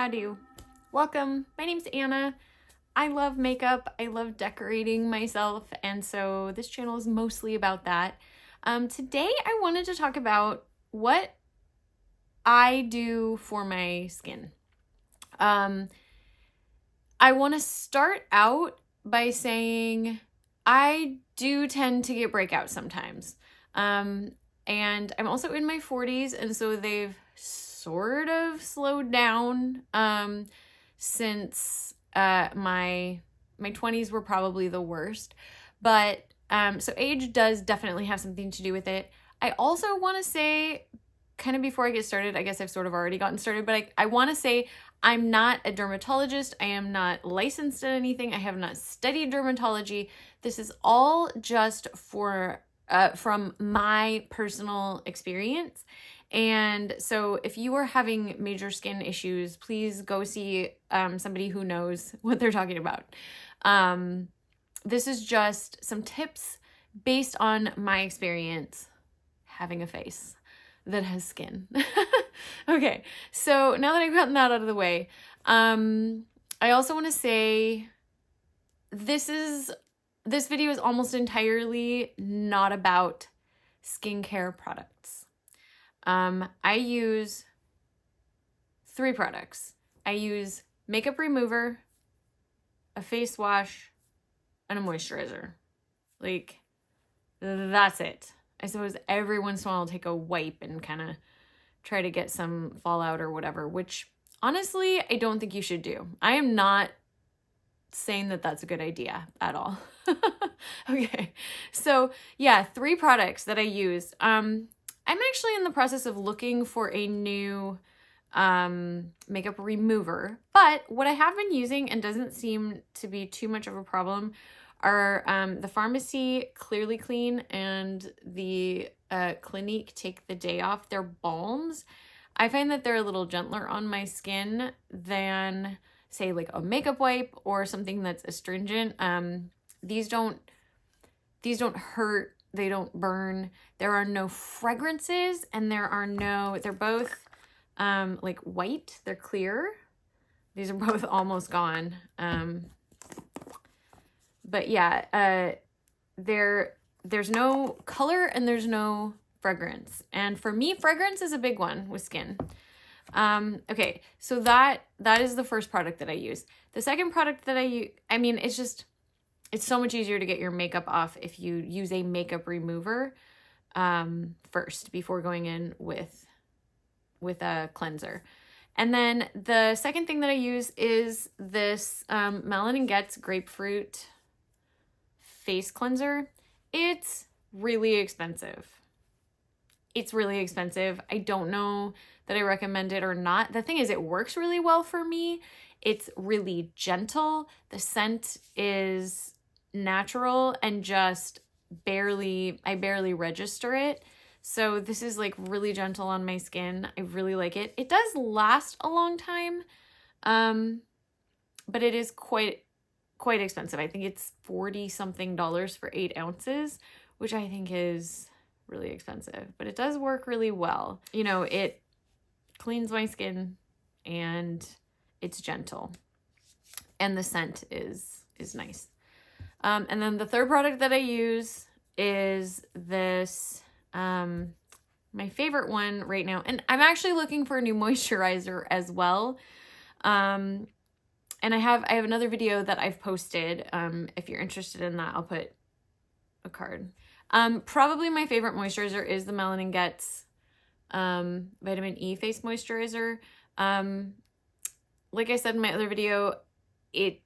do. Welcome. My name's Anna. I love makeup. I love decorating myself, and so this channel is mostly about that. Today I wanted to talk about what I do for my skin. I want to start out by saying I do tend to get breakouts sometimes. And I'm also in my 40s, and so they've sort of slowed down since my 20s were probably the worst. But so age does definitely have something to do with it. I also want to say, kind of before I get started, I guess I've sort of already gotten started, but I want to say I'm not a dermatologist. I am not licensed in anything. I have not studied dermatology. This is all just for from my personal experience. And so if you are having major skin issues, please go see somebody who knows what they're talking about. This is just some tips based on my experience having a face that has skin. Okay, so now that I've gotten that out of the way, I also want to say this video is almost entirely not about skincare products. I use 3 products. I use makeup remover, a face wash, and a moisturizer. Like, that's it. I suppose every once in a while I'll take a wipe and kind of try to get some fallout or whatever, which honestly, I don't think you should do. I am not saying that that's a good idea at all. Okay, so yeah, 3 products that I use. I'm actually in the process of looking for a new makeup remover, but what I have been using and doesn't seem to be too much of a problem are the Pharmacy Clearly Clean and the Clinique Take the Day Off. They're balms. I find that they're a little gentler on my skin than, say, like a makeup wipe or something that's astringent. These don't hurt. They don't burn. There are no fragrances, and they're both like white. They're clear. These are both almost gone. But yeah, there's no color and there's no fragrance. And for me, fragrance is a big one with skin. Okay, so that is the first product that I use. The second product that I use, I mean, it's so much easier to get your makeup off if you use a makeup remover first before going in with a cleanser. And then the second thing that I use is this Melon & Getz Grapefruit face cleanser. It's really expensive. I don't know that I recommend it or not. The thing is, it works really well for me. It's really gentle. The scent is natural and just I barely register it. So this is like really gentle on my skin. I really like it. It does last a long time, but it is quite expensive. I think it's $40-something for 8 ounces, which I think is really expensive, but it does work really well. You know, it cleans my skin and it's gentle and the scent is nice. And then the third product that I use is this, my favorite one right now. And I'm actually looking for a new moisturizer as well. And I have another video that I've posted. If you're interested in that, I'll put a card. Probably my favorite moisturizer is the Melon & Getz Vitamin E Face Moisturizer. Like I said in my other video, it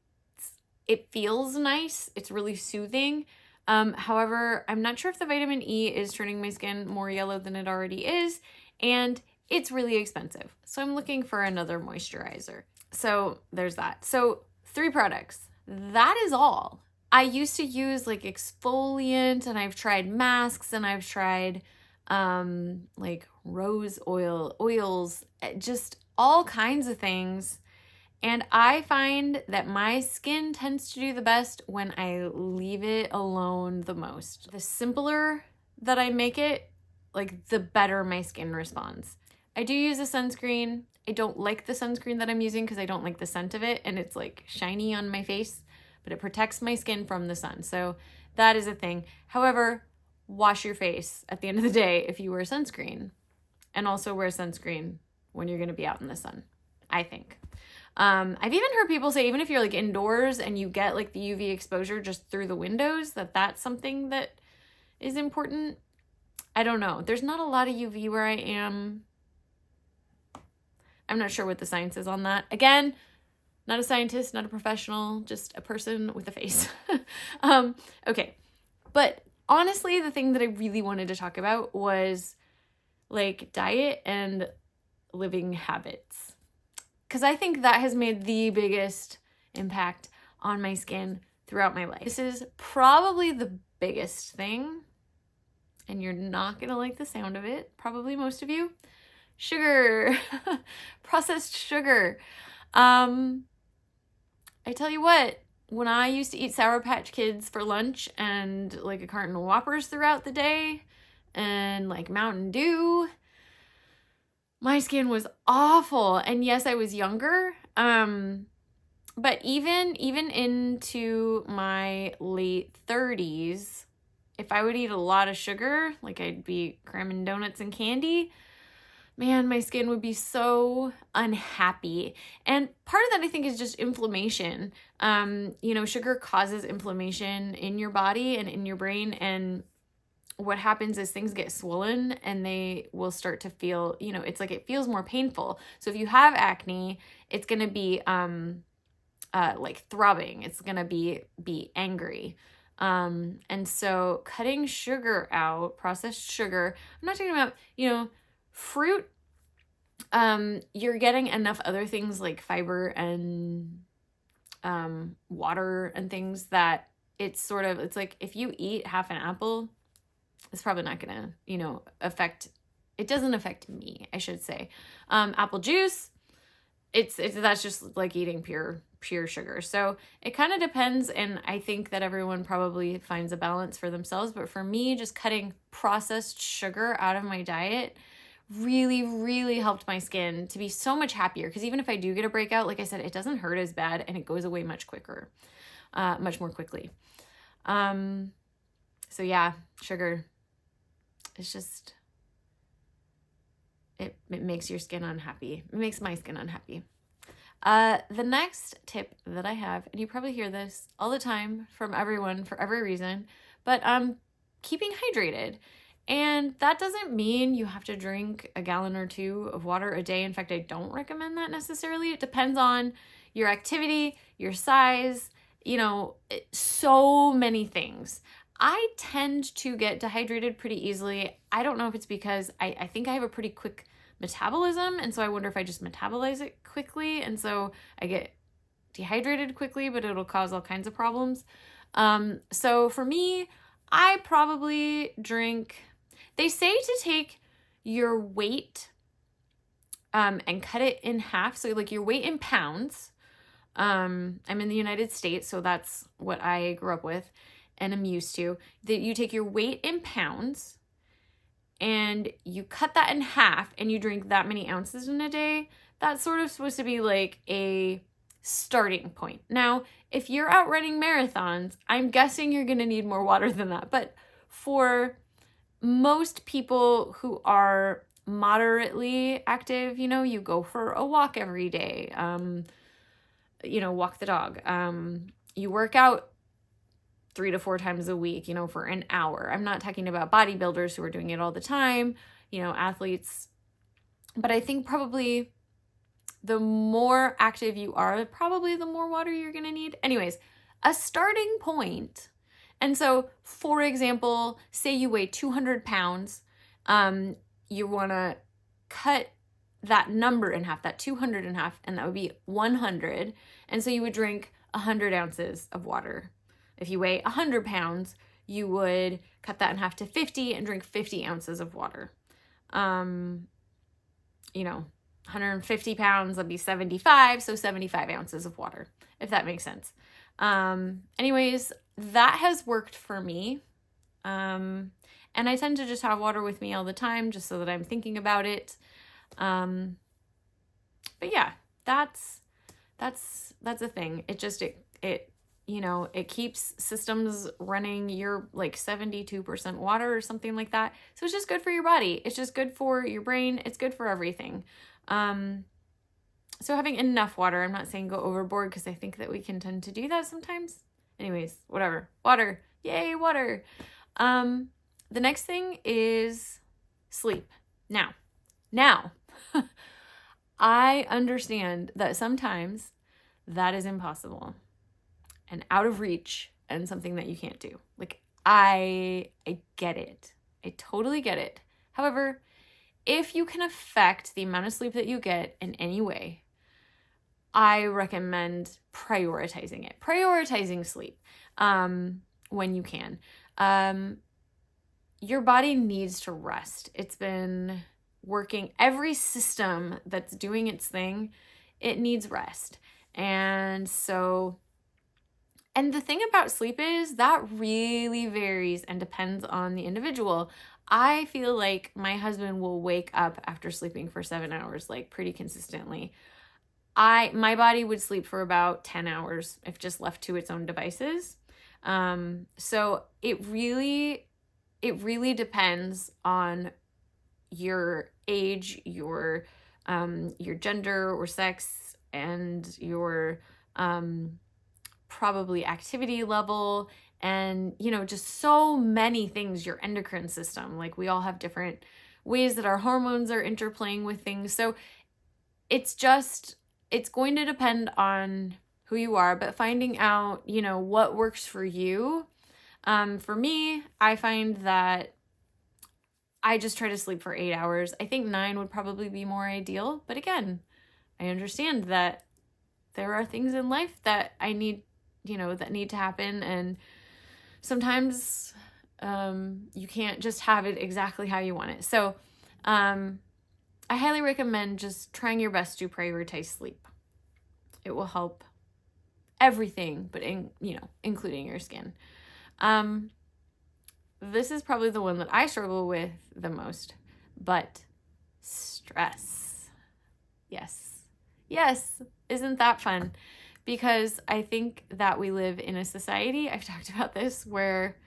feels nice. It's really soothing. However, I'm not sure if the vitamin E is turning my skin more yellow than it already is, and it's really expensive. So I'm looking for another moisturizer. So there's that. So 3 products. That is all. I used to use like exfoliant, and I've tried masks, and I've tried like rose oils, just all kinds of things. And I find that my skin tends to do the best when I leave it alone the most. The simpler that I make it, like the better my skin responds. I do use a sunscreen. I don't like the sunscreen that I'm using because I don't like the scent of it, and it's like shiny on my face, but it protects my skin from the sun. So that is a thing. However, wash your face at the end of the day if you wear sunscreen, and also wear sunscreen when you're going to be out in the sun, I think. I've even heard people say, even if you're like indoors and you get like the UV exposure just through the windows, that's something that is important. I don't know. There's not a lot of UV where I am. I'm not sure what the science is on that. Again, not a scientist, not a professional, just a person with a face. Okay. But honestly, the thing that I really wanted to talk about was like diet and living habits. Because I think that has made the biggest impact on my skin throughout my life. This is probably the biggest thing, and you're not going to like the sound of it, probably most of you. Sugar. Processed sugar. I tell you what, when I used to eat Sour Patch Kids for lunch and like a carton of Whoppers throughout the day and like Mountain Dew, my skin was awful. And yes, I was younger. But even into my late 30s, if I would eat a lot of sugar, like I'd be cramming donuts and candy, man, my skin would be so unhappy. And part of that, I think, is just inflammation. Sugar causes inflammation in your body and in your brain. And what happens is things get swollen and they will start to feel, it's like it feels more painful. So if you have acne, it's going to be like throbbing. It's going to be angry. And so cutting sugar out, processed sugar, I'm not talking about, fruit, you're getting enough other things like fiber and water and things that it's like if you eat half an apple, it's probably not gonna, it doesn't affect me, I should say. Apple juice, that's just like eating pure sugar. So it kind of depends, and I think that everyone probably finds a balance for themselves. But for me, just cutting processed sugar out of my diet really, really helped my skin to be so much happier. Because even if I do get a breakout, like I said, it doesn't hurt as bad and it goes away much more quickly. So yeah, sugar. It's just, it makes your skin unhappy. It makes my skin unhappy. The next tip that I have, and you probably hear this all the time from everyone for every reason, but keeping hydrated. And that doesn't mean you have to drink a gallon or 2 of water a day. In fact, I don't recommend that necessarily. It depends on your activity, your size, so many things. I tend to get dehydrated pretty easily. I don't know if it's because I think I have a pretty quick metabolism, and so I wonder if I just metabolize it quickly, and so I get dehydrated quickly, but it'll cause all kinds of problems. So for me, I probably drink, they say to take your weight and cut it in half. So like your weight in pounds. I'm in the United States, so that's what I grew up with and I'm used to. That you take your weight in pounds and you cut that in half and you drink that many ounces in a day. That's sort of supposed to be like a starting point. Now, if you're out running marathons, I'm guessing you're going to need more water than that. But for most people who are moderately active, you go for a walk every day, walk the dog. You work out 3 to 4 times a week, for an hour. I'm not talking about bodybuilders who are doing it all the time, athletes. But I think probably the more active you are, probably the more water you're going to need. Anyways, a starting point. And so, for example, say you weigh 200 pounds, you want to cut that number in half, that 200 in half, and that would be 100. And so you would drink 100 ounces of water. If you weigh 100 pounds, you would cut that in half to 50 and drink 50 ounces of water. 150 pounds, that'd be 75, so 75 ounces of water, if that makes sense. Anyways, that has worked for me. And I tend to just have water with me all the time, just so that I'm thinking about it. But yeah, that's a thing. It it keeps systems running. You're like 72% water or something like that. So it's just good for your body. It's just good for your brain. It's good for everything. So having enough water, I'm not saying go overboard because I think that we can tend to do that sometimes. Anyways, whatever. Water. Yay, water. The next thing is sleep. Now, I understand that sometimes that is impossible and out of reach and something that you can't do. Like, I get it. I totally get it. However, if you can affect the amount of sleep that you get in any way, I recommend prioritizing it. Prioritizing sleep when you can. Your body needs to rest. It's been working. Every system that's doing its thing, it needs rest. And so, and the thing about sleep is that really varies and depends on the individual. I feel like my husband will wake up after sleeping for 7 hours, like pretty consistently. My body would sleep for about 10 hours if just left to its own devices. So it really depends on your age, your gender or sex, and your probably activity level, and just so many things, your endocrine system. Like, we all have different ways that our hormones are interplaying with things. So it's going to depend on who you are, but finding out, what works for you. For me, I find that I just try to sleep for 8 hours. I think 9 would probably be more ideal. But again, I understand that there are things in life that I need, that need to happen. And sometimes you can't just have it exactly how you want it. So I highly recommend just trying your best to prioritize sleep. It will help everything, but including your skin. This is probably the one that I struggle with the most, but stress. Yes, isn't that fun? Because I think that we live in a society, I've talked about this, where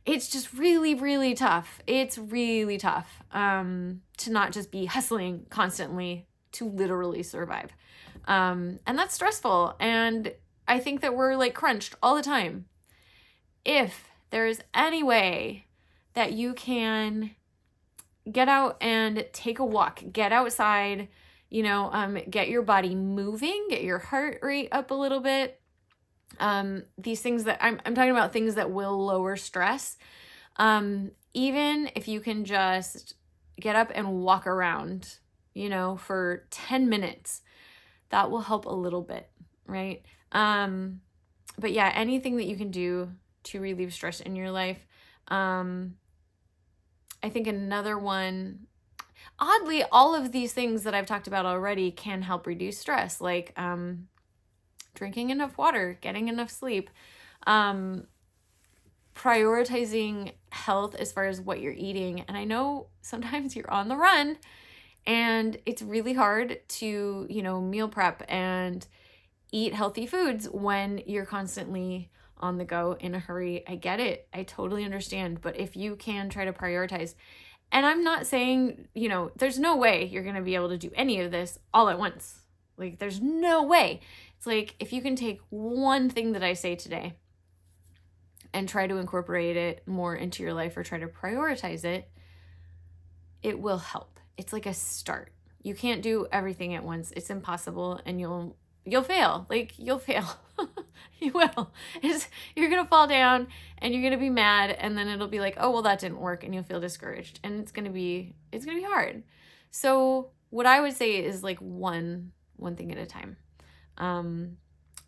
it's just really, really tough. It's really tough to not just be hustling constantly to literally survive. And that's stressful. And I think that we're like crunched all the time. If there is any way that you can get out and take a walk, get outside, get your body moving, get your heart rate up a little bit. These things that I'm talking about, things that will lower stress. Even if you can just get up and walk around, for 10 minutes, that will help a little bit, right? But yeah, anything that you can do to relieve stress in your life. I think another one, oddly, all of these things that I've talked about already can help reduce stress, like drinking enough water, getting enough sleep, prioritizing health as far as what you're eating. And I know sometimes you're on the run and it's really hard to, meal prep and eat healthy foods when you're constantly on the go in a hurry. I get it. I totally understand. But if you can try to prioritize, and I'm not saying, there's no way you're going to be able to do any of this all at once. Like, there's no way. It's like, if you can take one thing that I say today and try to incorporate it more into your life or try to prioritize it, it will help. It's like a start. You can't do everything at once. It's impossible, and you'll fail. Like, you'll fail. You will. You're going to fall down and you're going to be mad, and then it'll be like, oh, well, that didn't work, and you'll feel discouraged, and it's going to be hard. So what I would say is like one thing at a time.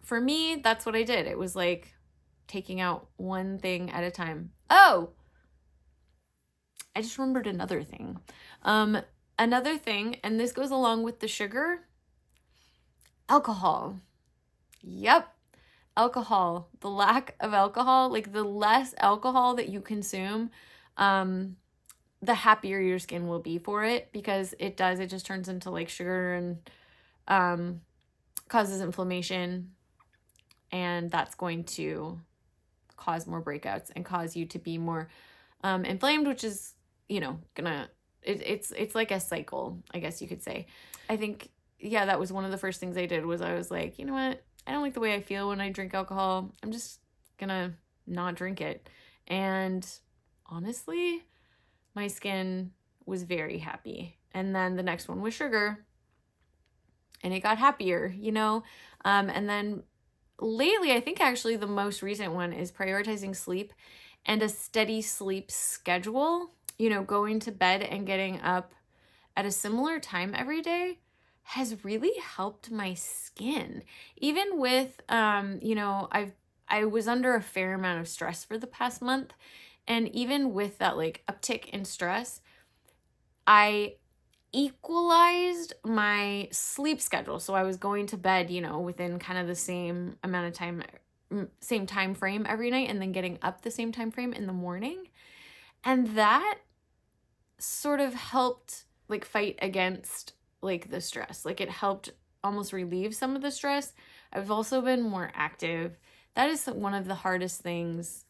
For me, that's what I did. It was like taking out one thing at a time. Oh, I just remembered another thing. Another thing, and this goes along with the sugar, alcohol. Yep. Alcohol. The lack of alcohol, like the less alcohol that you consume, the happier your skin will be for it, because it just turns into like sugar and causes inflammation, and that's going to cause more breakouts and cause you to be more inflamed, which is, you know, it's like a cycle, I guess you could say. I think, yeah, that was one of the first things I did, was I was like, you know what, I don't like the way I feel when I drink alcohol. I'm just gonna not drink it. And honestly, my skin was very happy. And then the next one was sugar, and it got happier, you know? And then lately, I think actually the most recent one is prioritizing sleep and a steady sleep schedule. You know, going to bed and getting up at a similar time every day has really helped my skin. Even with, you know, I was under a fair amount of stress for the past month. And even with that like uptick in stress, I equalized my sleep schedule. So I was going to bed, you know, within kind of the same amount of time, same time frame every night, and then getting up the same time frame in the morning. And that sort of helped like fight against like the stress. Like it helped almost relieve some of the stress. I've also been more active. That is one of the hardest things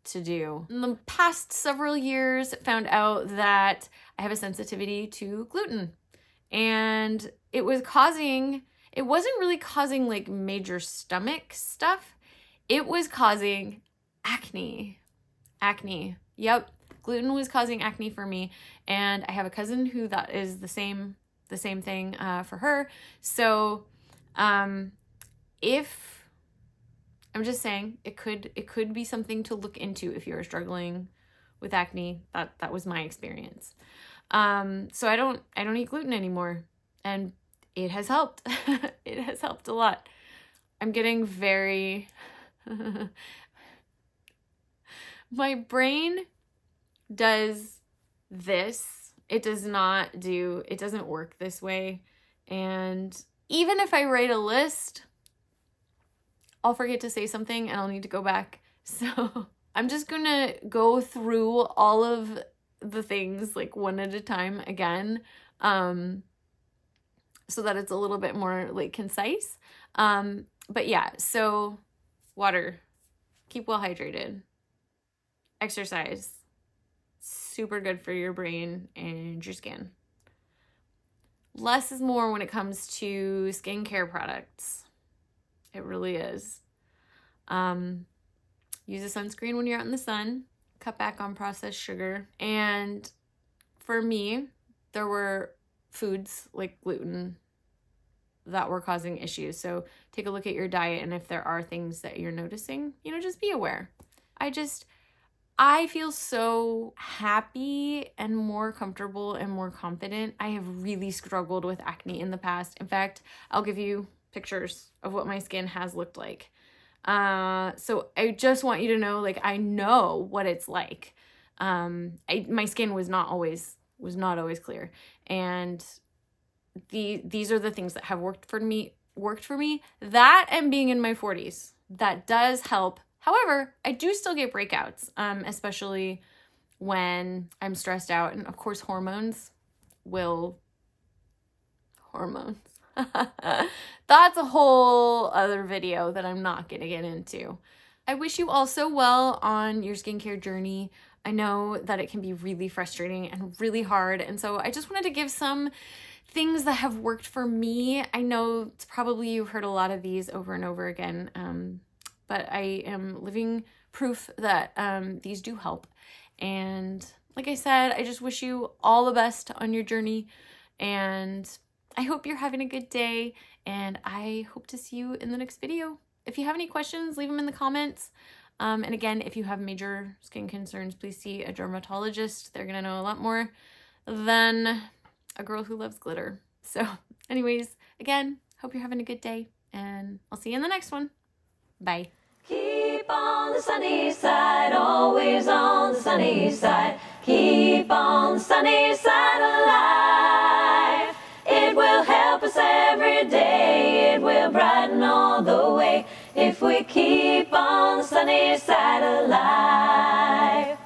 to do. In the past several years, found out that I have a sensitivity to gluten, and it wasn't really causing like major stomach stuff. It was causing acne. Yep. Gluten was causing acne for me, and I have a cousin who that is the same thing for her. So if I'm just saying, it could be something to look into if you're struggling with acne. That was my experience. So I don't eat gluten anymore, and it has helped. It has helped a lot. I'm getting very my brain does this. It doesn't work this way. And even if I write a list, I'll forget to say something and I'll need to go back. So I'm just gonna go through all of the things like one at a time again, so that it's a little bit more like concise. But yeah, so water, keep well hydrated, exercise, super good for your brain and your skin. Less is more when it comes to skincare products. It really is. Use a sunscreen when you're out in the sun. Cut back on processed sugar. And for me, there were foods like gluten that were causing issues. So take a look at your diet, and if there are things that you're noticing, you know, just be aware. I feel so happy and more comfortable and more confident. I have really struggled with acne in the past. In fact, I'll give you pictures of what my skin has looked like. So I just want you to know, like, I know what it's like. My skin was not always clear. And these are the things that have worked for me. That and being in my 40s, that does help. However, I do still get breakouts, especially when I'm stressed out. And of course, hormones. That's a whole other video that I'm not going to get into. I wish you all so well on your skincare journey. I know that it can be really frustrating and really hard. And so I just wanted to give some things that have worked for me. I know it's probably you've heard a lot of these over and over again, but I am living proof that these do help. And like I said, I just wish you all the best on your journey. And I hope you're having a good day. And I hope to see you in the next video. If you have any questions, leave them in the comments. And again, if you have major skin concerns, please see a dermatologist. They're going to know a lot more than a girl who loves glitter. So anyways, again, hope you're having a good day. And I'll see you in the next one. Bye. Keep on the sunny side, always on the sunny side. Keep on the sunny side of life. It will help us every day. It will brighten all the way if we keep on the sunny side of life.